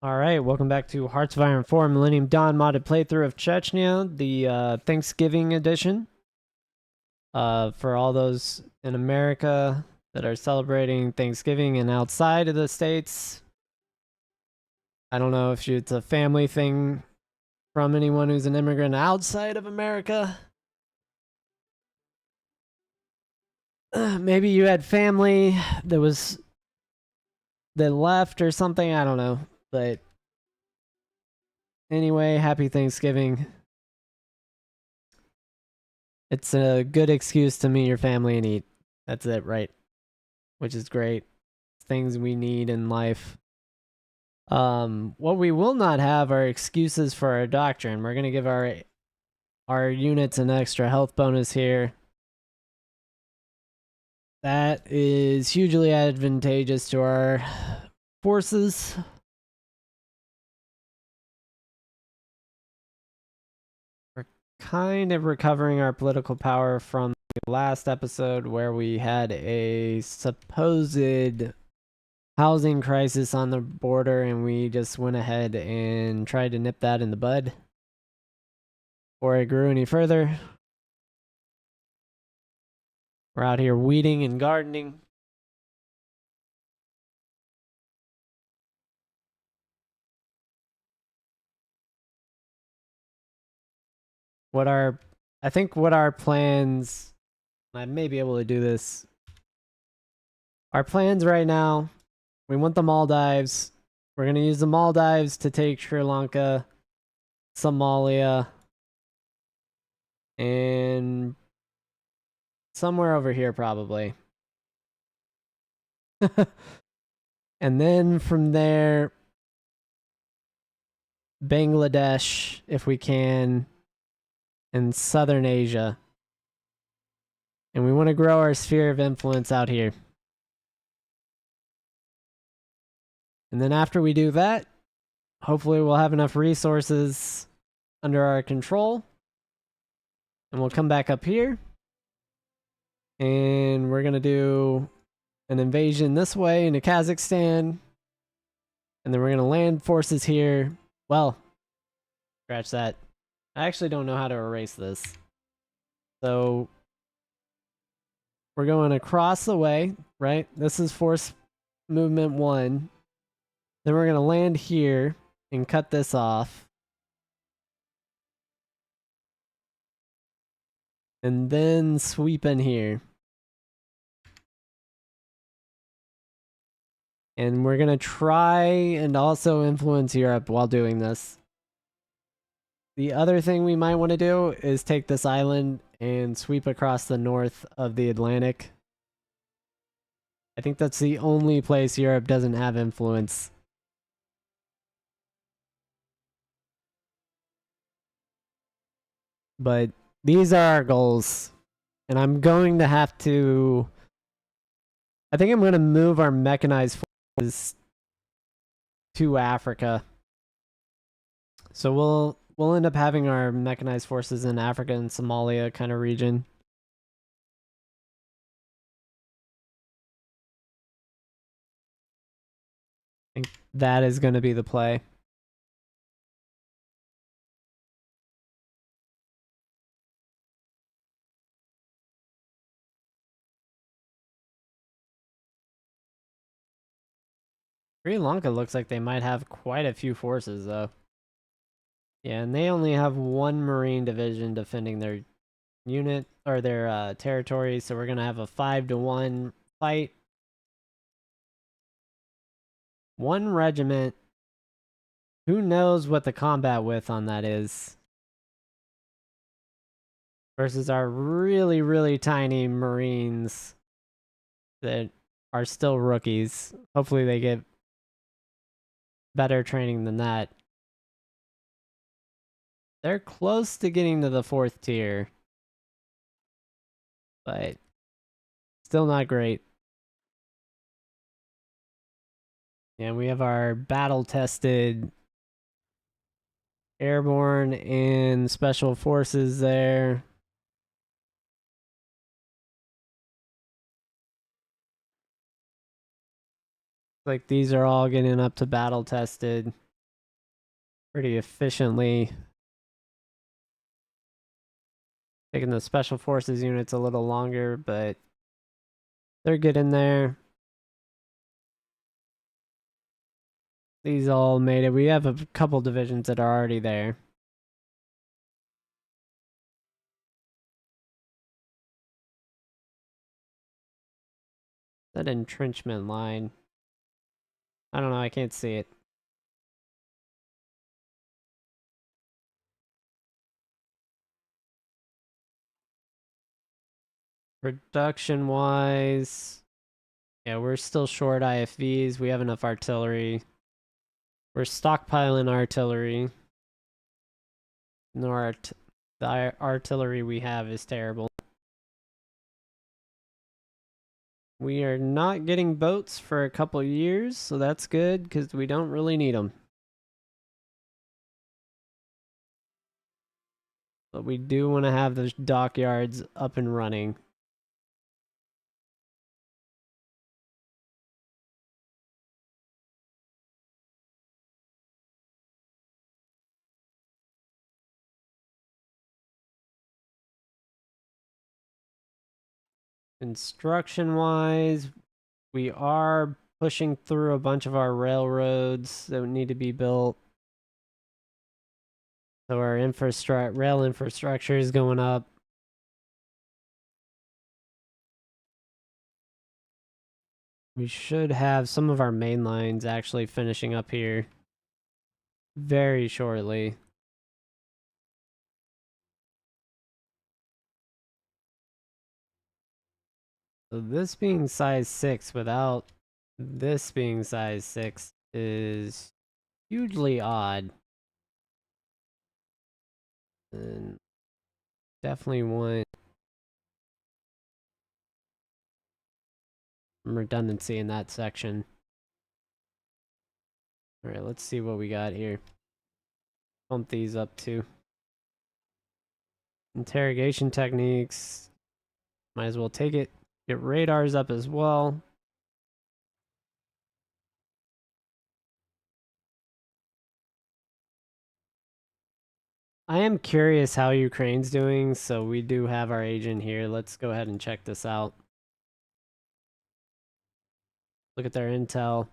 Alright, welcome back to Hearts of Iron 4 Millennium Dawn modded playthrough of Chechnya, the Thanksgiving edition. For all those in America that are celebrating Thanksgiving and outside of the States. I don't know if it's a family thing from anyone who's an immigrant outside of America. Maybe you had family that left or something, I don't know. But anyway, happy Thanksgiving. It's a good excuse to meet your family and eat. That's it, right? Which is great. Things we need in life. What we will not have are excuses for our doctrine. We're gonna give our units an extra health bonus here. That is hugely advantageous to our forces. We're kind of recovering our political power from the last episode where we had a supposed housing crisis on the border and we just went ahead and tried to nip that in the bud before it grew any further. We're out here weeding and gardening. I think what our plans, I may be able to do this. Our plans right now, we want the Maldives. We're going to use the Maldives to take Sri Lanka, Somalia, and somewhere over here probably. And then from there, Bangladesh, if we can, and Southern Asia. And we want to grow our sphere of influence out here. And then after we do that, hopefully we'll have enough resources under our control. And we'll come back up here. And we're going to do an invasion this way into Kazakhstan. And then we're going to land forces here. Well, scratch that. I actually don't know how to erase this. So we're going across the way, right? This is force movement 1. Then we're going to land here and cut this off. And then sweep in here. And we're going to try and also influence Europe while doing this. The other thing we might want to do is take this island and sweep across the north of the Atlantic. I think that's the only place Europe doesn't have influence. But these are our goals. And I'm going to have to... I think I'm going to move our mechanized forces to Africa. So we'll end up having our mechanized forces in Africa and Somalia kind of region. I think that is going to be the play. Sri Lanka looks like they might have quite a few forces, though. Yeah, and they only have one Marine division defending their unit or their territory, so we're gonna have a 5-to-1 fight. One regiment. Who knows what the combat width on that is? Versus our really, really tiny Marines that are still rookies. Hopefully they get better training than that. They're close to getting to the 4th tier. But still not great. And we have our battle-tested airborne and special forces there. Like these are all getting up to battle-tested. pretty efficiently. Taking the special forces units a little longer, but they're getting there. These all made it. We have a couple divisions that are already there. That entrenchment line. I don't know, I can't see it. Production wise, yeah, we're still short IFVs. We have enough artillery. We're stockpiling artillery. No, the artillery we have is terrible. We are not getting boats for a couple years, so that's good because we don't really need them. But we do want to have those dockyards up and running. Construction wise, we are pushing through a bunch of our railroads that need to be built. So our rail infrastructure is going up. We should have some of our main lines actually finishing up here very shortly. So this being size 6 without this being size 6 is hugely odd. And definitely want some redundancy in that section. Alright, let's see what we got here. Pump these up too. Interrogation techniques. Might as well take it. Get radars up as well. I am curious how Ukraine's doing, so we do have our agent here. Let's go ahead and check this out. Look at their intel.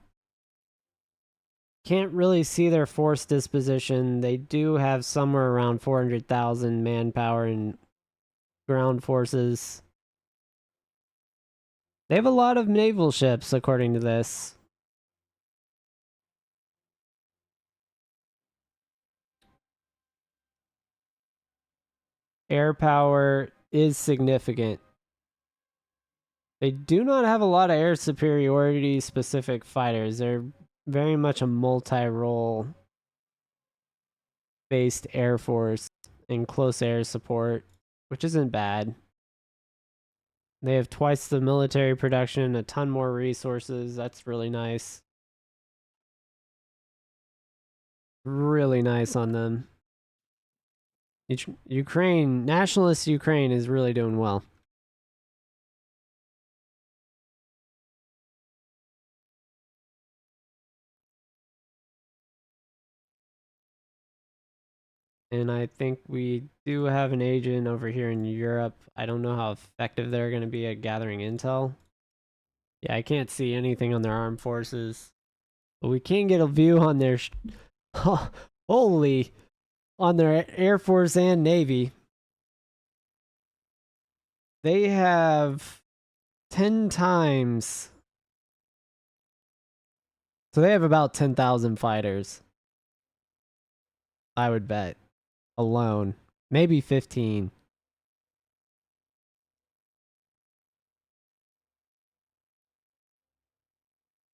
Can't really see their force disposition. They do have somewhere around 400,000 manpower and ground forces. They have a lot of naval ships, according to this. Air power is significant. They do not have a lot of air superiority specific fighters. They're very much a multi-role based air force and close air support, which isn't bad. They have twice the military production, a ton more resources. That's really nice. Really nice on them. Ukraine, nationalist Ukraine is really doing well. And I think we do have an agent over here in Europe. I don't know how effective they're going to be at gathering intel. Yeah, I can't see anything on their armed forces. But we can get a view on their... Holy... On their Air Force and Navy. They have 10 times... So they have about 10,000 fighters. I would bet. Alone. Maybe 15.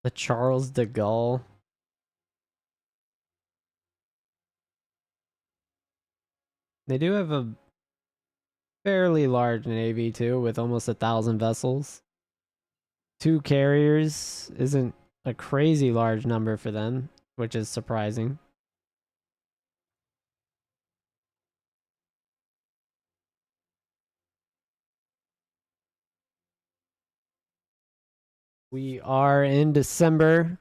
The Charles de Gaulle. They do have a fairly large navy too, with almost 1,000 vessels. 2 carriers isn't a crazy large number for them, which is surprising. We are in December,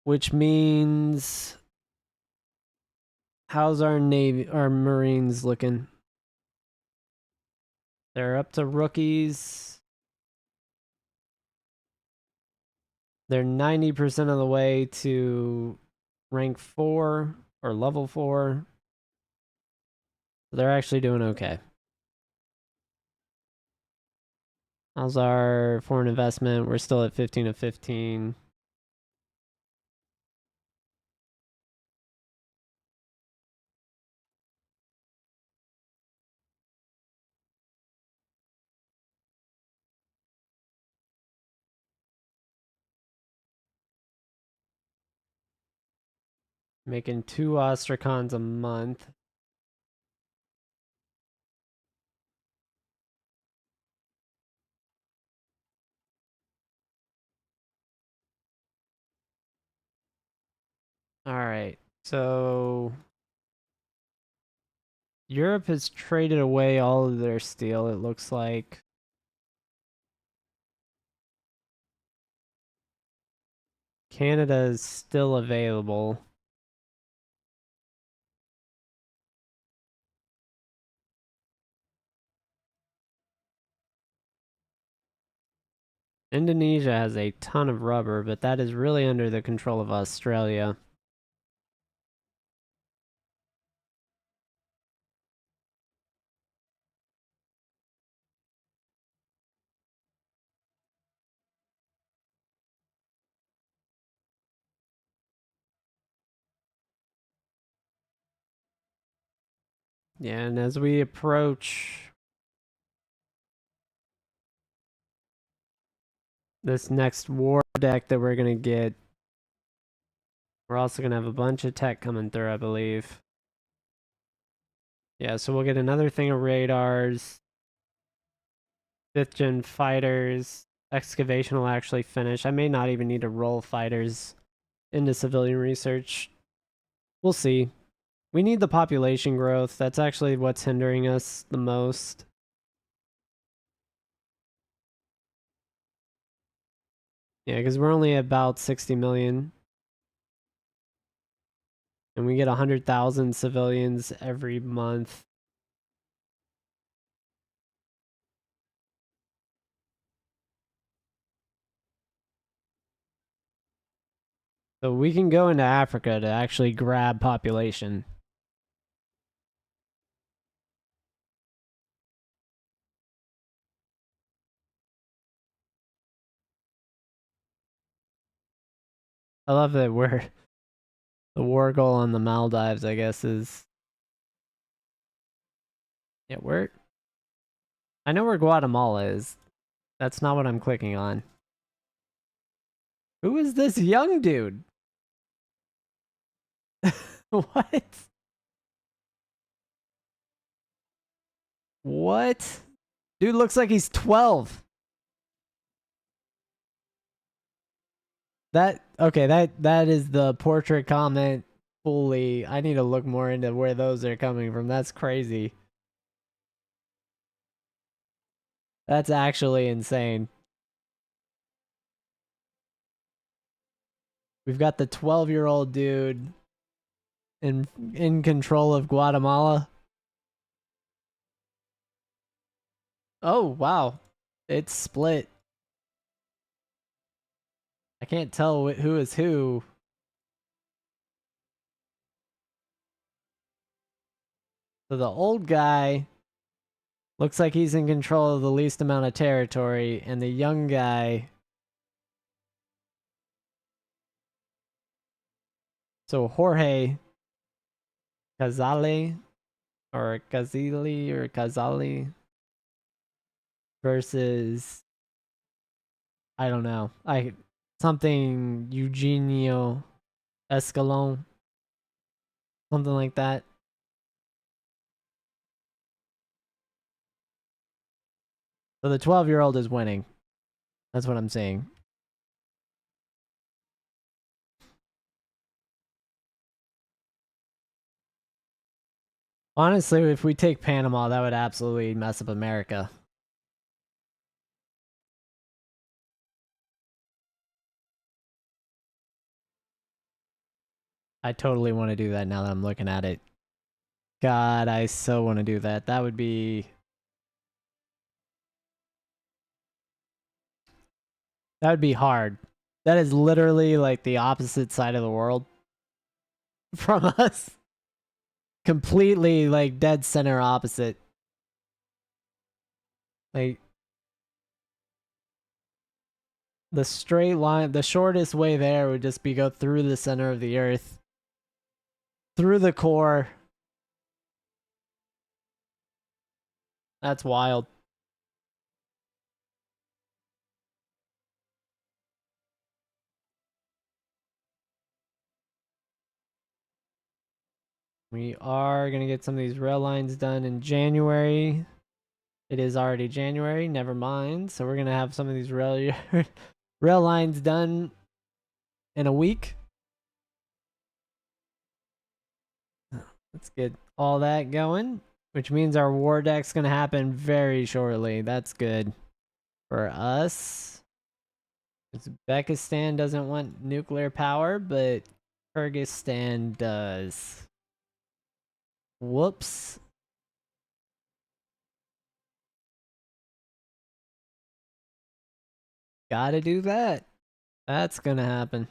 which means How's our Navy, our Marines looking? They're up to rookies. They're 90% of the way to rank 4 or level 4. They're actually doing okay. How's our foreign investment? We're still at 15 of 15. Making 2 ostracons a month. All right. So Europe has traded away all of their steel, it looks like. Canada is still available. Indonesia has a ton of rubber, but that is really under the control of Australia. Yeah, and as we approach this next war deck that we're going to get, we're also going to have a bunch of tech coming through, I believe. Yeah, so we'll get another thing of radars, 5th gen fighters, excavation will actually finish. I may not even need to roll fighters into civilian research. We'll see. We need the population growth. That's actually what's hindering us the most. Yeah, because we're only about 60 million. And we get 100,000 civilians every month. So we can go into Africa to actually grab population. I love that we're the war goal on the Maldives, I guess, is. Yeah, where. I know where Guatemala is. That's not what I'm clicking on. Who is this young dude? What? What? Dude looks like he's 12. That is the portrait comment fully. I need to look more into where those are coming from. That's crazy. That's actually insane. We've got the 12-year-old dude in control of Guatemala. Oh, wow. It's split. I can't tell who is who. So the old guy looks like he's in control of the least amount of territory, and the young guy. So Jorge Cazale or Cazili or Cazali versus I don't know. Something Eugenio Escalon, something like that. So the 12-year-old is winning. That's what I'm saying. Honestly, if we take Panama, that would absolutely mess up America. I totally want to do that now that I'm looking at it. God, I so want to do that. That would be... That would be hard. That is literally like the opposite side of the world from us. Completely like dead center opposite. Like the straight line, the shortest way there would just be go through the center of the earth, through the core. That's wild. We are going to get some of these rail lines done in January. It is already January, never mind. So we're going to have some of these rail lines done in a week. Let's get all that going, which means our war deck's going to happen very shortly. That's good for us. Uzbekistan doesn't want nuclear power, but Kyrgyzstan does. Whoops. Gotta do that. That's gonna happen.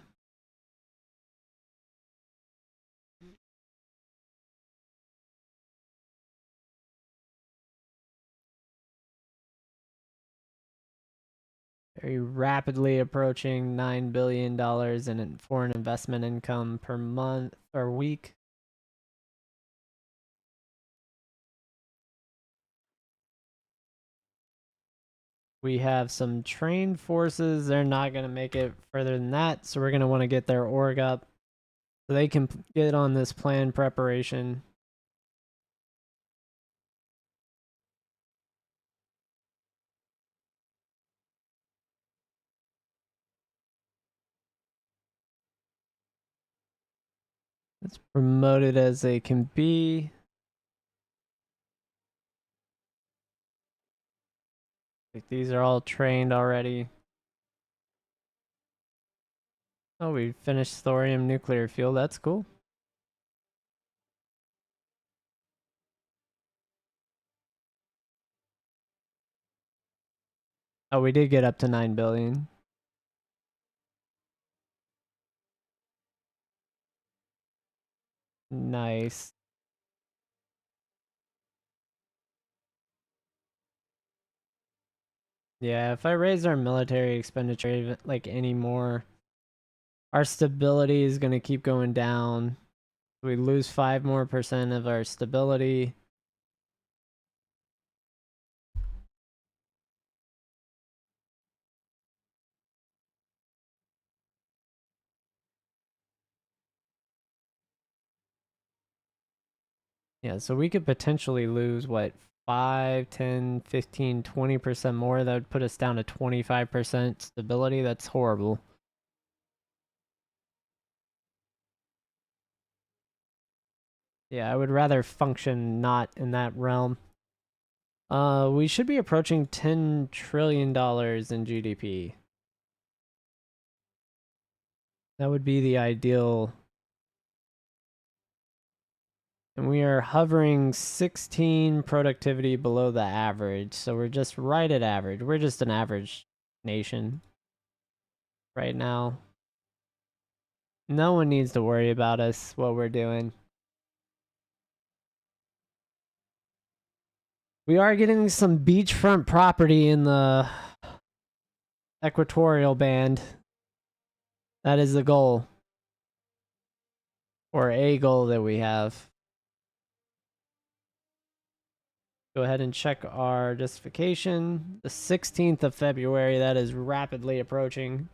Very rapidly approaching $9 billion in foreign investment income per month or week. We have some trained forces. They're not going to make it further than that, so we're going to want to get their org up so they can get on this plan preparation. It's promoted as they can be. These are all trained already. Oh, we finished thorium nuclear fuel. That's cool. Oh, we did get up to 9 billion. Nice. Yeah, if I raise our military expenditure like any more, our stability is going to keep going down. We lose 5% more of our stability. Yeah, so we could potentially lose what, 5, 10, 15, 20% more. That would put us down to 25% stability. That's horrible. Yeah, I would rather function not in that realm. We should be approaching $10 trillion in GDP. That would be the ideal. And we are hovering 16 productivity below the average. So we're just right at average. We're just an average nation right now. No one needs to worry about us, what we're doing. We are getting some beachfront property in the equatorial band. That is the goal. Or a goal that we have. Go ahead and check our justification. The 16th of February, that is rapidly approaching.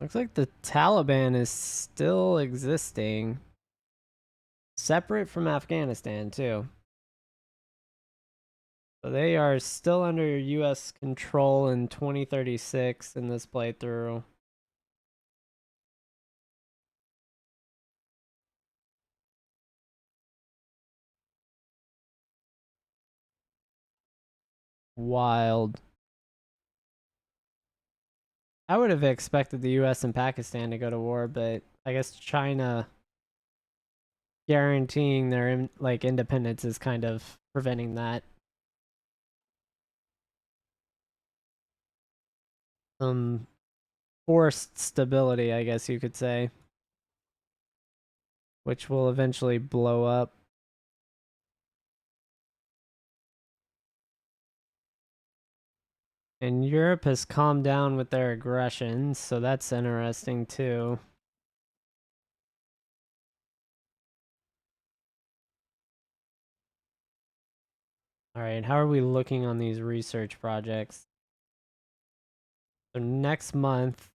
Looks like the Taliban is still existing. Separate from Afghanistan, too. So they are still under US control in 2036 in this playthrough. wild. I would have expected the US and Pakistan to go to war, but I guess China guaranteeing their like independence is kind of preventing that. Some forced stability, I guess you could say, which will eventually blow up. And Europe has calmed down with their aggression, so that's interesting too. All right, how are we looking on these research projects? So next month,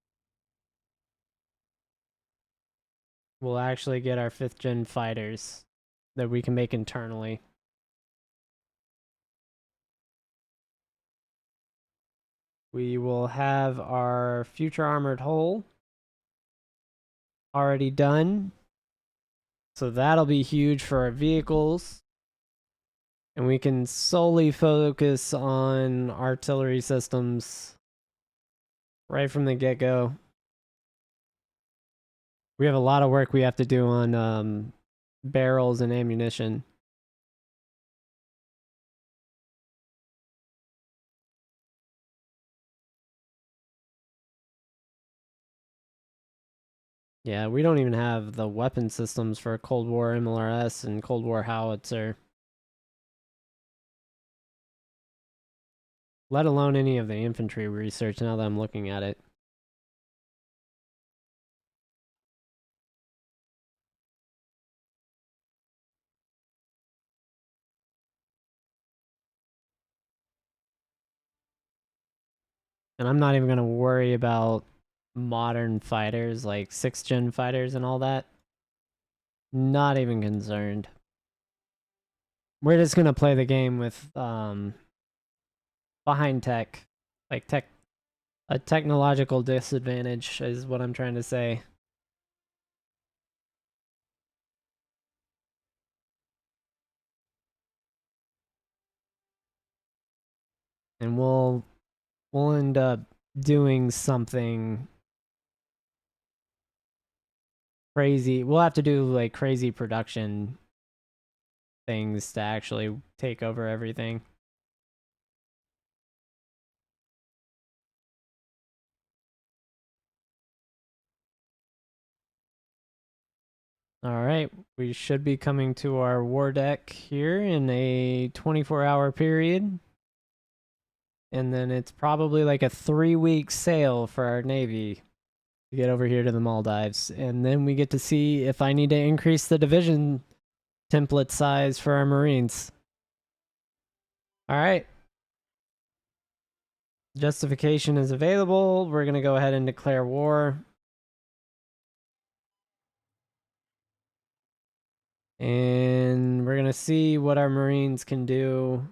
we'll actually get our 5th gen fighters that we can make internally. We will have our future armored hull already done. So that'll be huge for our vehicles. And we can solely focus on artillery systems right from the get-go. We have a lot of work we have to do on barrels and ammunition. Yeah, we don't even have the weapon systems for Cold War MLRS and Cold War howitzer. Let alone any of the infantry research now that I'm looking at it. And I'm not even going to worry about modern fighters like 6th gen fighters and all that. Not even concerned. We're just going to play the game with behind tech. Like a technological disadvantage is what I'm trying to say. And we'll end up doing something crazy. We'll have to do like crazy production things to actually take over everything. All right, we should be coming to our war deck here in a 24-hour period. And then it's probably like a 3-week sail for our Navy to get over here to the Maldives. And then we get to see if I need to increase the division template size for our Marines. All right. Justification is available. We're going to go ahead and declare war. And we're going to see what our Marines can do.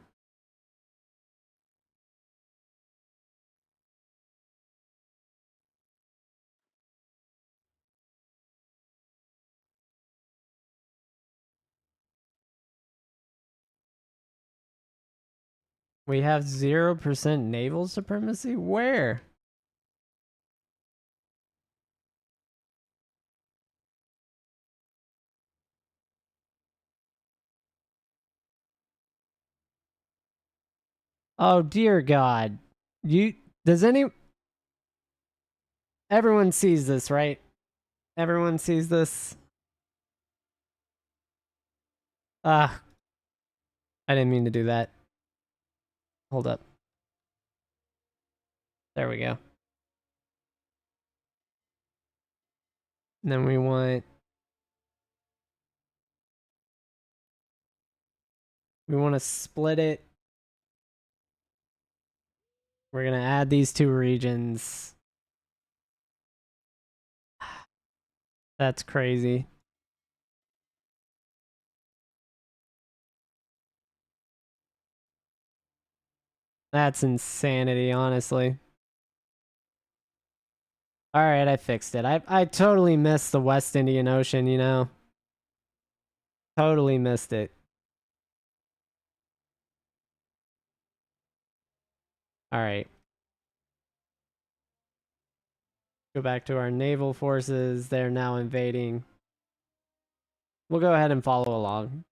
We have 0% naval supremacy? Where? Oh, dear God. Does everyone sees this, right? Everyone sees this. Ah, I didn't mean to do that. Hold up. There we go. And then we want to split it. We're going to add these 2 regions. That's crazy. That's insanity, honestly. All right, I fixed it. I totally missed the West Indian Ocean, you know? Totally missed it. All right. Go back to our naval forces. They're now invading. We'll go ahead and follow along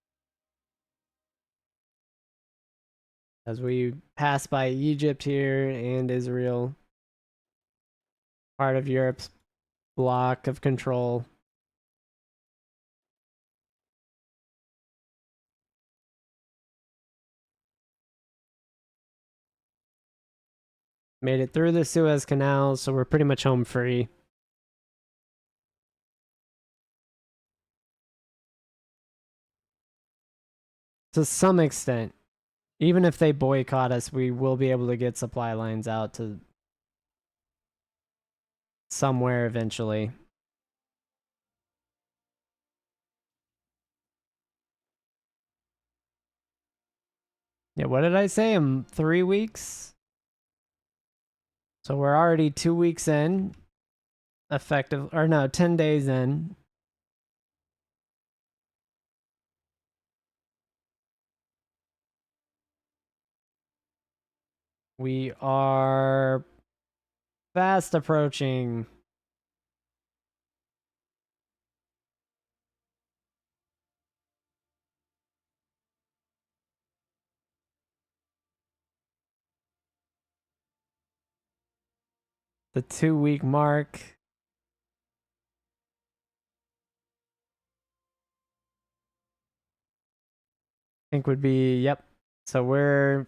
as we pass by Egypt here and Israel, part of Europe's block of control. Made it through the Suez Canal, so we're pretty much home free. To some extent. Even if they boycott us, we will be able to get supply lines out to somewhere eventually. Yeah, what did I say? 3 weeks? So we're already 2 weeks in. Effective, or no, 10 days in. We are fast approaching. The 2 week mark. I think would be, yep. So we're,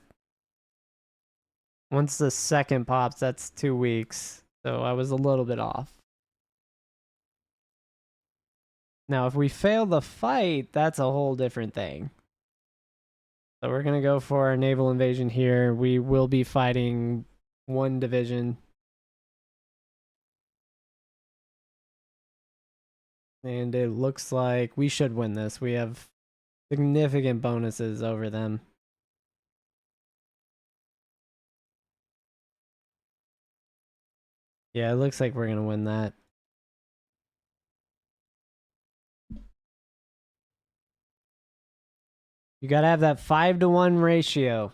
once the second pops, that's 2 weeks. So I was a little bit off. Now, if we fail the fight, that's a whole different thing. So we're going to go for a naval invasion here. We will be fighting one division. And it looks like we should win this. We have significant bonuses over them. Yeah, it looks like we're going to win that. You got to have that 5-to-1 ratio.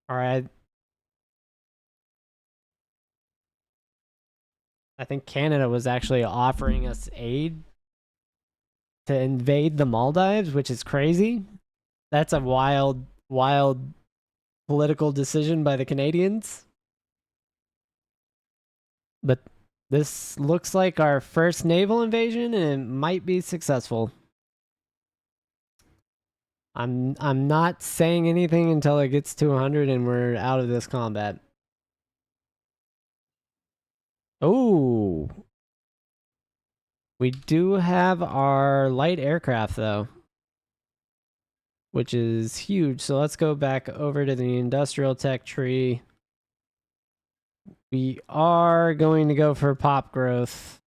All right. I think Canada was actually offering us aid to invade the Maldives, which is crazy. That's a wild, wild political decision by the Canadians. But this looks like our first naval invasion, and it might be successful. I'm not saying anything until it gets to 100 and we're out of this combat. Oh, we do have our light aircraft though, which is huge. So let's go back over to the industrial tech tree. We are going to go for pop growth.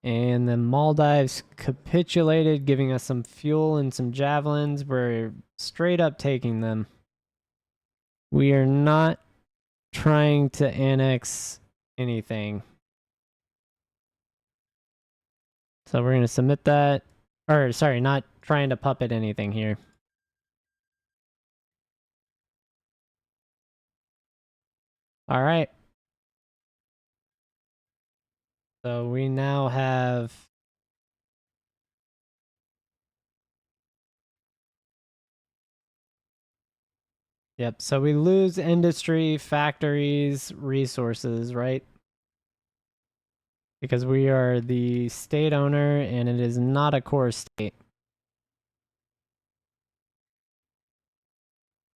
And the Maldives capitulated, giving us some fuel and some javelins. We're straight up taking them. We are not trying to annex anything. So we're going to submit that. Or, sorry, not trying to puppet anything here. All right. So we now have... Yep, so we lose industry, factories, resources, right? Because we are the state owner and it is not a core state.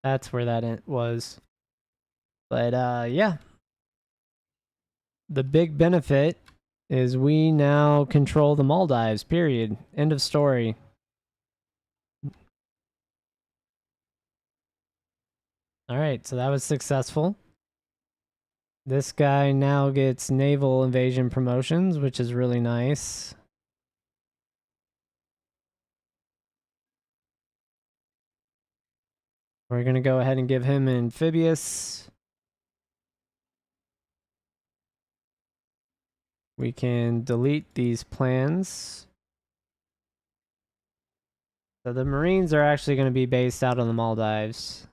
That's where that was. But yeah. The big benefit is we now control the Maldives, period. End of story. All right, so that was successful. This guy now gets naval invasion promotions, which is really nice. We're going to go ahead and give him amphibious. We can delete these plans. So the Marines are actually going to be based out on the Maldives.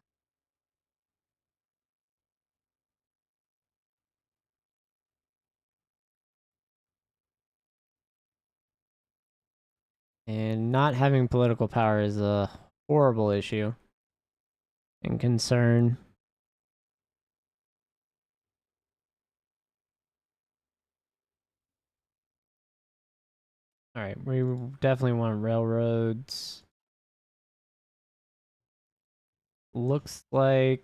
And not having political power is a horrible issue and concern. All right, we definitely want railroads. Looks like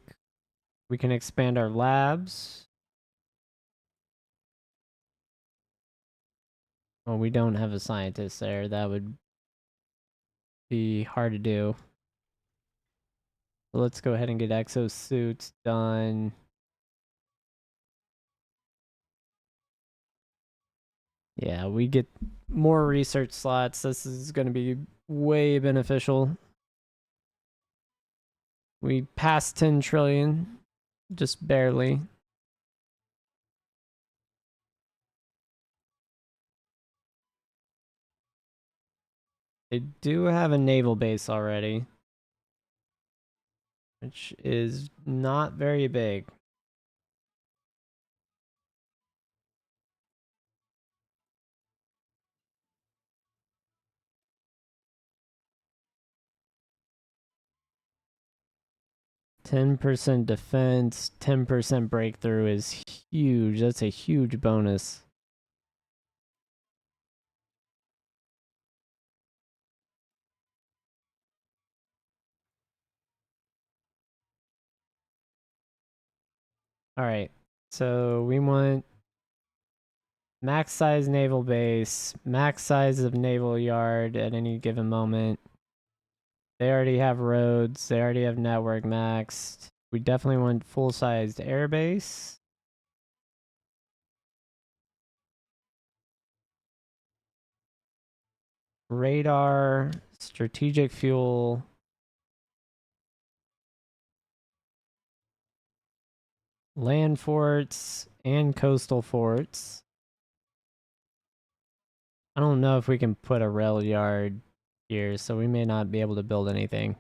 we can expand our labs. Well, we don't have a scientist there. That would be hard to do. So let's go ahead and get exosuits done. Yeah, we get more research slots. This is going to be way beneficial. We passed 10 trillion, just barely. They do have a naval base already, which is not very big. %10 defense, 10% breakthrough is huge. That's a huge bonus. All right, so we want max size naval base, max size of naval yard at any given moment. They already have roads, they already have network maxed. We definitely want full-sized airbase. Radar, strategic fuel, land forts, and coastal forts. I don't know if we can put a rail yard here, so we may not be able to build anything.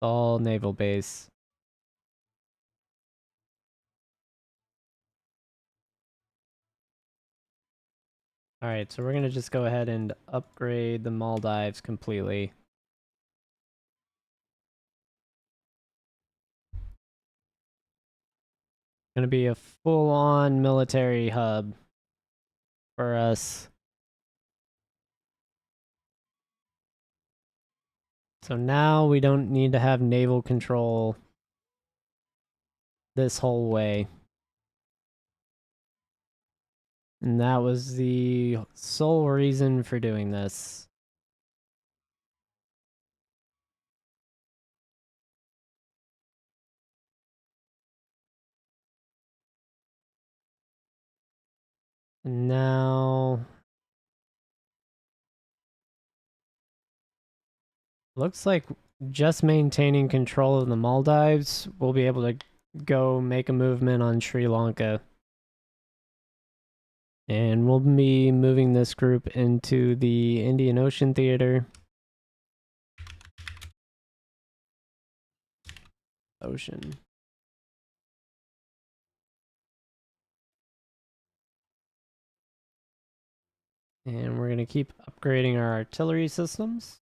All naval base. Alright, so we're gonna just go ahead and upgrade the Maldives completely. Gonna be a full-on military hub for us. So now we don't need to have naval control this whole way. And that was the sole reason for doing this. And now looks like just maintaining control of the Maldives, we'll be able to go make a movement on Sri Lanka. And we'll be moving this group into the Indian Ocean Theater. Ocean. And we're going to keep upgrading our artillery systems.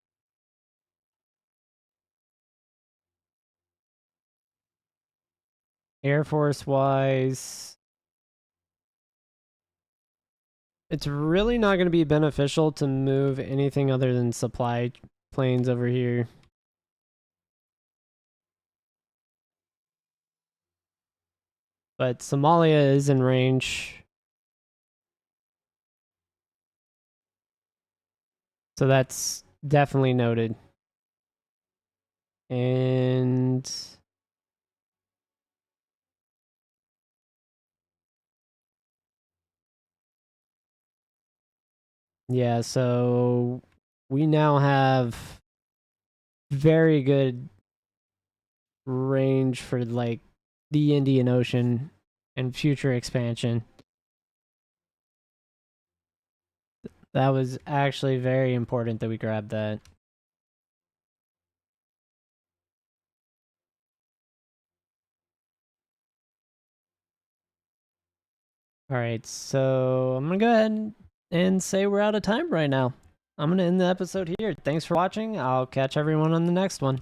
Air Force wise, it's really not going to be beneficial to move anything other than supply planes over here. But Somalia is in range. So that's definitely noted. And yeah, so we now have very good range for like the Indian Ocean and future expansion. That was actually very important that we grabbed that. Alright, so I'm gonna go ahead and say we're out of time right now. I'm gonna end the episode here. Thanks for watching. I'll catch everyone on the next one.